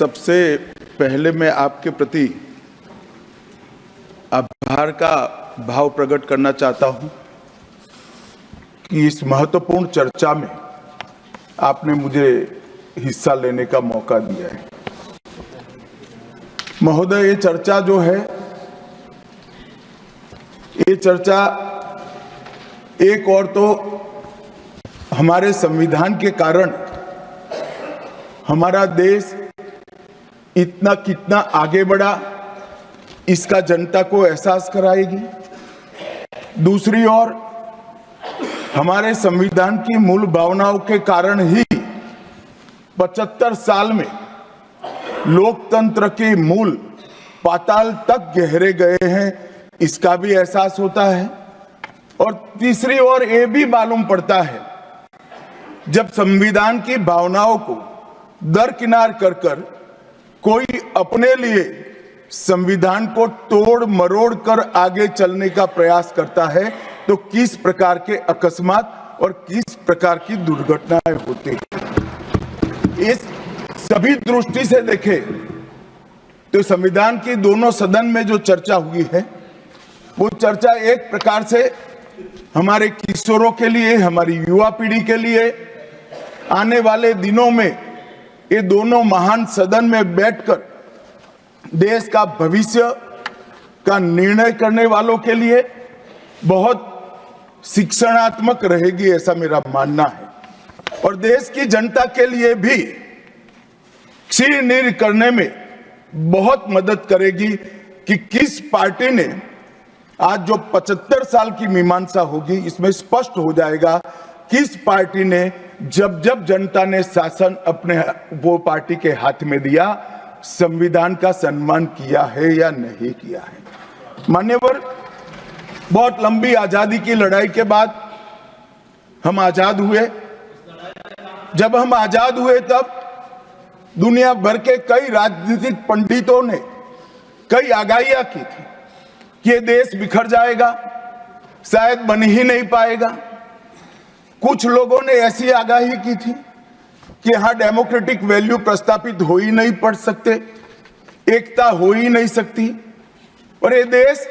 सबसे पहले मैं आपके प्रति आभार का भाव प्रकट करना चाहता हूं कि इस महत्वपूर्ण चर्चा में आपने मुझे हिस्सा लेने का मौका दिया है। महोदय, ये चर्चा जो है, ये चर्चा एक और तो हमारे संविधान के कारण हमारा देश इतना कितना आगे बढ़ा इसका जनता को एहसास कराएगी। दूसरी ओर हमारे संविधान की मूल भावनाओं के कारण ही 75 साल में लोकतंत्र के मूल पाताल तक गहरे गए हैं, इसका भी एहसास होता है। और तीसरी ओर ये भी मालूम पड़ता है जब संविधान की भावनाओं को दरकिनार कर कोई अपने लिए संविधान को तोड़ मरोड़ कर आगे चलने का प्रयास करता है तो किस प्रकार के अकस्मात और किस प्रकार की दुर्घटनाएं होती हैं। इस सभी दृष्टि से देखें तो संविधान की दोनों सदन में जो चर्चा हुई है वो चर्चा एक प्रकार से हमारे किशोरों के लिए, हमारी युवा पीढ़ी के लिए आने वाले दिनों में ये दोनों महान सदन में बैठकर देश का भविष्य का निर्णय करने वालों के लिए बहुत शिक्षणात्मक रहेगी, ऐसा मेरा मानना है। और देश की जनता के लिए भी क्षीर करने में बहुत मदद करेगी कि किस पार्टी ने आज जो 75 साल की मीमांसा होगी इसमें स्पष्ट हो जाएगा किस पार्टी ने जब जब जनता ने शासन अपने वो पार्टी के हाथ में दिया संविधान का सम्मान किया है या नहीं किया है। मान्यवर, बहुत लंबी आजादी की लड़ाई के बाद हम आजाद हुए। जब हम आजाद हुए तब दुनिया भर के कई राजनीतिक पंडितों ने कई आगाहियां की थी कि ये देश बिखर जाएगा, शायद बन ही नहीं पाएगा। कुछ लोगों ने ऐसी आगाही की थी कि यहां डेमोक्रेटिक वैल्यू प्रस्तापित हो ही नहीं पड़ सकते, एकता हो ही नहीं सकती और ये देश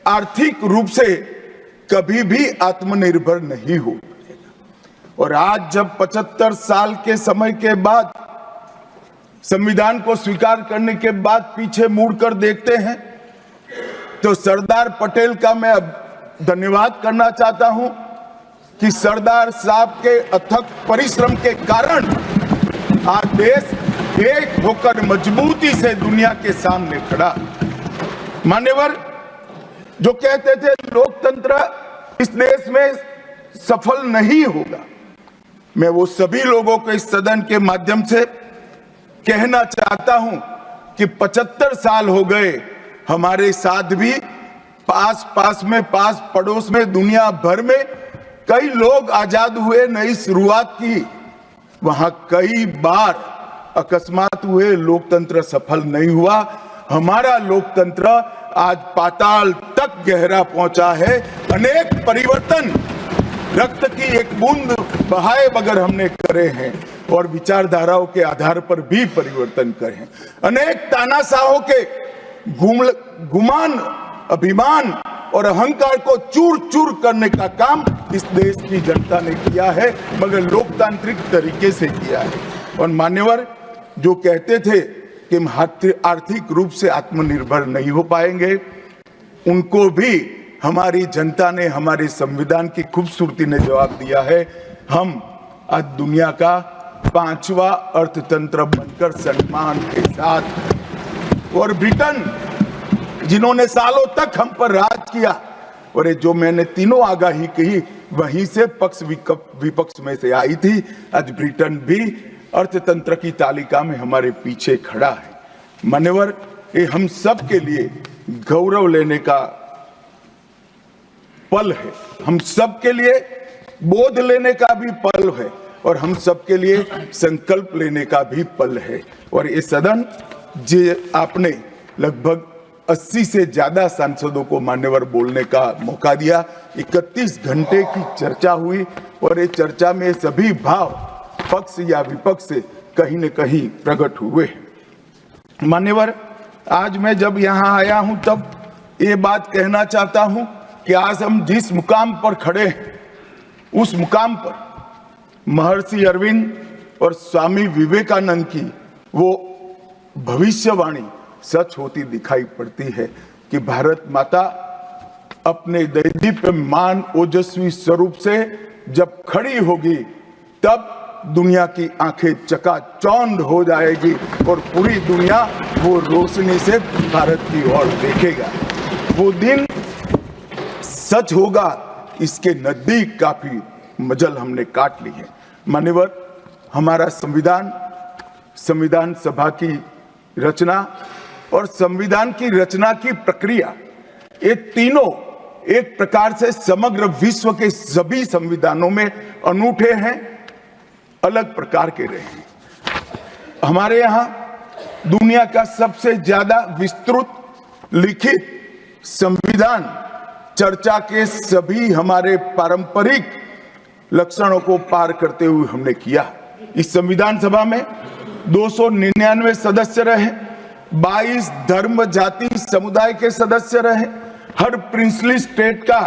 आर्थिक रूप से कभी भी आत्मनिर्भर नहीं हो पाएगा। और आज जब 75 साल के समय के बाद संविधान को स्वीकार करने के बाद पीछे मुड़कर देखते हैं तो सरदार पटेल का मैं धन्यवाद करना चाहता हूं कि सरदार साहब के अथक परिश्रम के कारण आज देश एक होकर मजबूती से दुनिया के सामने खड़ा। मान्यवर, जो कहते थे लोकतंत्र इस देश में सफल नहीं होगा, मैं वो सभी लोगों को इस सदन के माध्यम से कहना चाहता हूं कि 75 साल हो गए, हमारे साथ भी पास पड़ोस में दुनिया भर में कई लोग आजाद हुए, नई शुरुआत की, वहां कई बार अकस्मात हुए, लोकतंत्र सफल नहीं हुआ। हमारा लोकतंत्र आज पाताल तक गहरा पहुंचा है। अनेक परिवर्तन रक्त की एक बूंद बहाए बगैर हमने करे हैं और विचारधाराओं के आधार पर भी परिवर्तन करे हैं। अनेक तानाशाहों के गुमान, अभिमान और अहंकार को चूर चूर करने का काम इस देश की जनता ने किया है, मगर लोकतांत्रिक तरीके से किया है। और मान्यवर, जो कहते थे कि हम आर्थिक रूप से आत्मनिर्भर नहीं हो पाएंगे, उनको भी हमारी जनता ने, हमारे संविधान की खूबसूरती ने जवाब दिया है। हम आज दुनिया का 5वां अर्थतंत्र बनकर सम्मान के साथ, और ब्रिटेन जिन्होंने सालों तक हम पर राज किया, और ये जो मैंने तीनों आगाही कही वहीं से पक्ष विपक्ष में से आई थी, आज ब्रिटेन भी अर्थतंत्र की तालिका में हमारे पीछे खड़ा है। मान्यवर, ये हम सब के लिए गौरव लेने का पल है, हम सब के लिए बोध लेने का भी पल है और हम सब के लिए संकल्प लेने का भी पल है। और ये सदन जे आपने लगभग 80 से ज्यादा सांसदों को मान्यवर बोलने का मौका दिया, 31 घंटे की चर्चा हुई और ये चर्चा में सभी भाव पक्ष या विपक्ष से कहीं न कहीं प्रकट हुए हैं। मान्यवर, आज मैं जब यहाँ आया हूं तब ये बात कहना चाहता हूं कि आज हम जिस मुकाम पर खड़े हैं उस मुकाम पर महर्षि अरविंद और स्वामी विवेकानंद की वो भविष्यवाणी सच होती दिखाई पड़ती है कि भारत माता अपने दैदीप्यमान ओजस्वी स्वरूप से जब खड़ी होगी तब दुनिया की आंखें चकाचौंध हो जाएगी और पूरी दुनिया वो रोशनी से भारत की ओर देखेगा। वो दिन सच होगा, इसके नजदीक काफी मजल हमने काट ली है। मान्यवर, हमारा संविधान सभा की रचना और संविधान की रचना की प्रक्रिया, ये तीनों एक प्रकार से समग्र विश्व के सभी संविधानों में अनूठे हैं, अलग प्रकार के रहे हैं। हमारे यहाँ दुनिया का सबसे ज्यादा विस्तृत लिखित संविधान चर्चा के सभी हमारे पारंपरिक लक्षणों को पार करते हुए हमने किया। इस संविधान सभा में 299 सदस्य रहे, 22 धर्म जाति समुदाय के सदस्य रहे, हर प्रिंसली स्टेट का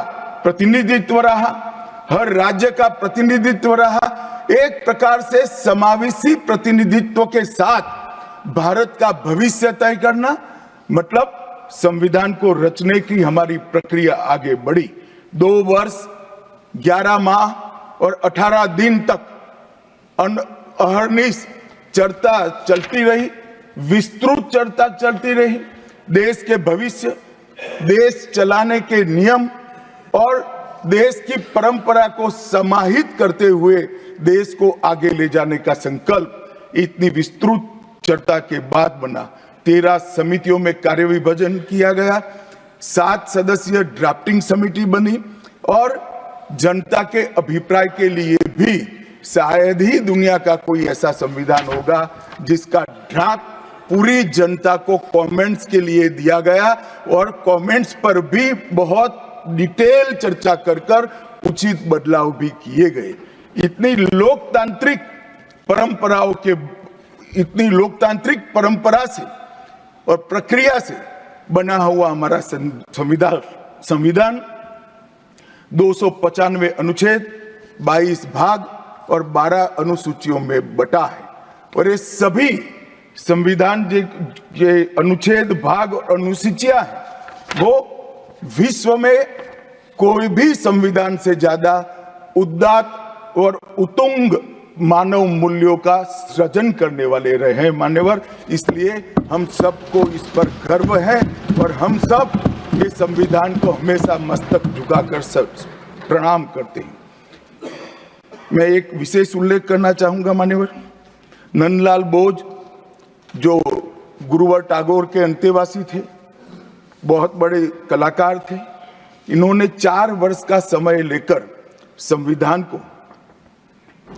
प्रतिनिधित्व रहा, हर राज्य का प्रतिनिधित्व रहा। एक प्रकार से समावेशी प्रतिनिधित्व के साथ भारत का भविष्य तय करना, मतलब संविधान को रचने की हमारी प्रक्रिया आगे बढ़ी। 2 वर्ष 11 माह और 18 दिन तक अहर्निश चर्चा चलती रही, विस्तृत चर्चा चलती रही। देश के भविष्य, देश चलाने के नियम और देश की परंपरा को समाहित करते हुए देश को आगे ले जाने का संकल्प इतनी विस्तृत चर्चा के बाद बना। 13 समितियों में कार्य विभाजन किया गया, 7 सदस्यीय ड्राफ्टिंग समिति बनी और जनता के अभिप्राय के लिए भी शायद ही दुनिया का कोई ऐसा संविधान होगा जिसका ड्राफ्ट पूरी जनता को कमेंट्स के लिए दिया गया और कमेंट्स पर भी बहुत डिटेल चर्चा कर उचित बदलाव भी किए गए। इतनी लोकतांत्रिक परंपरा से और प्रक्रिया से बना हुआ हमारा संविधान 295 अनुच्छेद, 22 भाग और 12 अनुसूचियों में बटा है और ये सभी संविधान के अनुच्छेद, भाग और अनुसूचियां हैं वो विश्व में कोई भी संविधान से ज्यादा उदात्त और उत्तुंग मानव मूल्यों का सृजन करने वाले रहे हैं। मान्यवर, इसलिए हम सबको इस पर गर्व है और हम सब ये संविधान को हमेशा मस्तक झुकाकर सब प्रणाम करते हैं। मैं एक विशेष उल्लेख करना चाहूंगा मान्यवर, नंदलाल बोस जो गुरुवर टैगोर के अंतेवासी थे, बहुत बड़े कलाकार थे। इन्होंने 4 वर्ष का समय लेकर संविधान को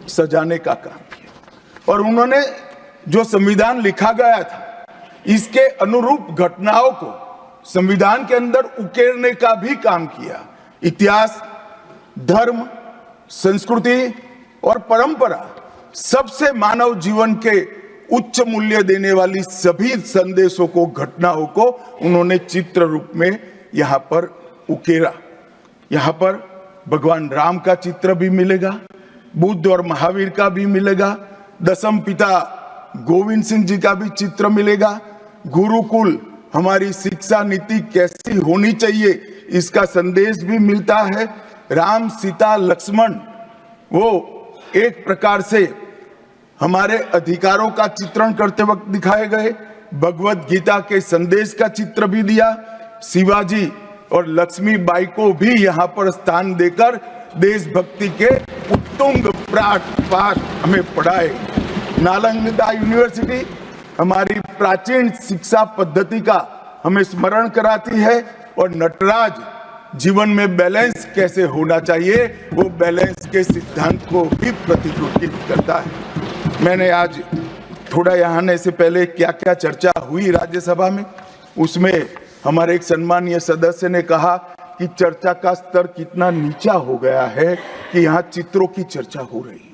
सजाने का काम किया और उन्होंने जो संविधान लिखा गया था इसके अनुरूप घटनाओं को संविधान के अंदर उकेरने का भी काम किया। इतिहास, धर्म, संस्कृति और परंपरा, सबसे मानव जीवन के उच्च मूल्य देने वाली सभी संदेशों को, घटनाओं को उन्होंने चित्र रूप में यहाँ पर उकेरा। यहाँ पर भगवान राम का चित्र भी मिलेगा, बुद्ध और महावीर का भी मिलेगा, दशम पिता गोविंद सिंह जी का भी चित्र मिलेगा। गुरुकुल, हमारी शिक्षा नीति कैसी होनी चाहिए इसका संदेश भी मिलता है। राम, सीता, लक्ष्मण वो एक प्रकार से हमारे अधिकारों का चित्रण करते वक्त दिखाए गए। भगवत गीता के संदेश का चित्र भी दिया। शिवाजी और लक्ष्मीबाई को भी यहाँ पर स्थान देकर देशभक्ति के उत्तुंग पाठ हमें पढ़ाए। नालंदा यूनिवर्सिटी हमारी प्राचीन शिक्षा पद्धति का हमें स्मरण कराती है और नटराज जीवन में बैलेंस कैसे होना चाहिए वो बैलेंस के सिद्धांत को भी प्रतिरूपित करता है। मैंने आज थोड़ा यहाँ आने से पहले क्या क्या चर्चा हुई राज्यसभा में, उसमें हमारे एक सम्मानीय सदस्य ने कहा कि चर्चा का स्तर कितना नीचा हो गया है कि यहाँ चित्रों की चर्चा हो रही है।